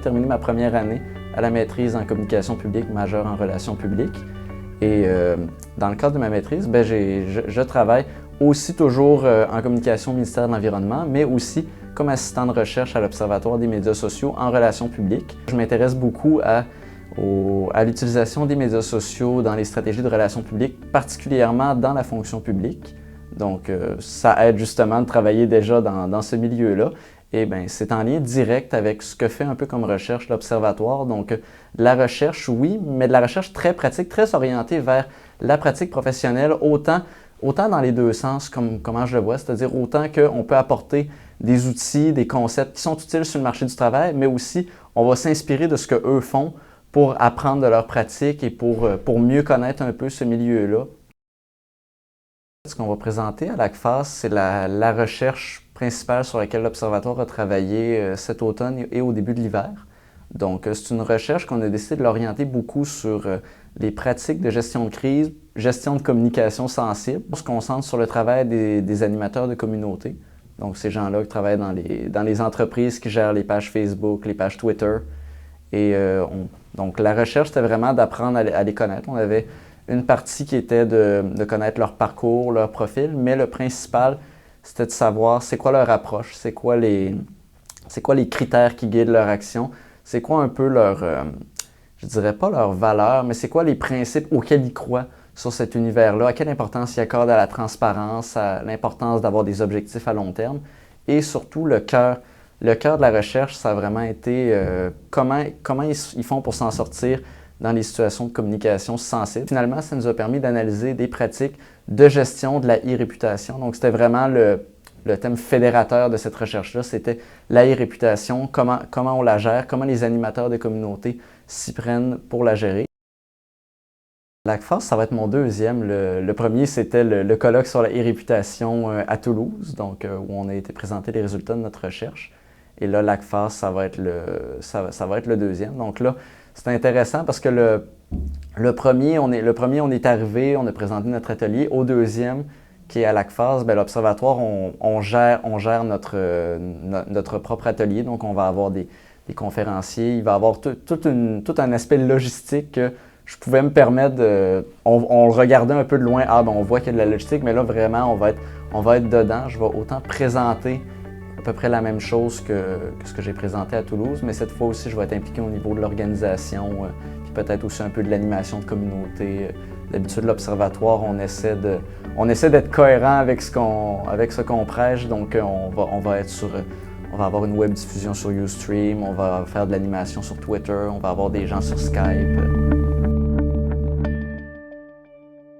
de terminer ma première année à la maîtrise en communication publique, majeure en relations publiques. Et dans le cadre de ma maîtrise, je travaille aussi toujours en communication au ministère de l'Environnement, mais aussi comme assistant de recherche à l'Observatoire des médias sociaux en relations publiques. Je m'intéresse beaucoup à l'utilisation des médias sociaux dans les stratégies de relations publiques, particulièrement dans la fonction publique. Donc, ça aide justement de travailler déjà dans ce milieu-là. Et bien, c'est en lien direct avec ce que fait un peu comme recherche l'Observatoire. Donc, la recherche, oui, mais de la recherche très pratique, très orientée vers la pratique professionnelle, autant dans les deux sens, comment je le vois, c'est-à-dire autant qu'on peut apporter des outils, des concepts qui sont utiles sur le marché du travail, mais aussi on va s'inspirer de ce qu'eux font pour apprendre de leur pratique et pour mieux connaître un peu ce milieu-là. Ce qu'on va présenter à l'ACFAS, c'est la recherche principale sur laquelle l'Observatoire a travaillé cet automne et au début de l'hiver. Donc, c'est une recherche qu'on a décidé de l'orienter beaucoup sur les pratiques de gestion de crise, gestion de communication sensible. On se concentre sur le travail des animateurs de communauté. Donc, ces gens-là qui travaillent dans les entreprises qui gèrent les pages Facebook, les pages Twitter. Et donc, la recherche, c'était vraiment d'apprendre à les connaître. On avait une partie qui était de connaître leur parcours, leur profil, mais le principal, c'était de savoir c'est quoi leur approche, c'est quoi les critères qui guident leur action, c'est quoi un peu je dirais pas leur valeur, mais c'est quoi les principes auxquels ils croient sur cet univers-là, à quelle importance ils accordent à la transparence, à l'importance d'avoir des objectifs à long terme, et surtout le cœur de la recherche, ça a vraiment été comment ils font pour s'en sortir dans les situations de communication sensibles. Finalement, ça nous a permis d'analyser des pratiques de gestion de la e-réputation. Donc, c'était vraiment le thème fédérateur de cette recherche-là, c'était la e-réputation, comment on la gère, comment les animateurs de communauté s'y prennent pour la gérer. L'ACFAS, ça va être mon deuxième. Le premier, c'était le colloque sur la e-réputation à Toulouse, donc où on a été présenter les résultats de notre recherche. Et là, l'ACFAS, ça va être le deuxième. Donc là, c'est intéressant parce que le premier, on est arrivé, on a présenté notre atelier. Au deuxième, qui est à l'ACFAS, l'Observatoire, on gère notre propre atelier. Donc, on va avoir des conférenciers. Il va y avoir tout un aspect logistique que je pouvais me permettre on le regardait un peu de loin. On voit qu'il y a de la logistique, mais là, vraiment, on va être dedans. Je vais autant présenter à peu près la même chose que ce que j'ai présenté à Toulouse, mais cette fois aussi, je vais être impliqué au niveau de l'organisation, puis peut-être aussi un peu de l'animation de communauté. D'habitude, l'Observatoire, on essaie d'être cohérent avec ce qu'on prêche, donc on va avoir une web diffusion sur Ustream, on va faire de l'animation sur Twitter, on va avoir des gens sur Skype.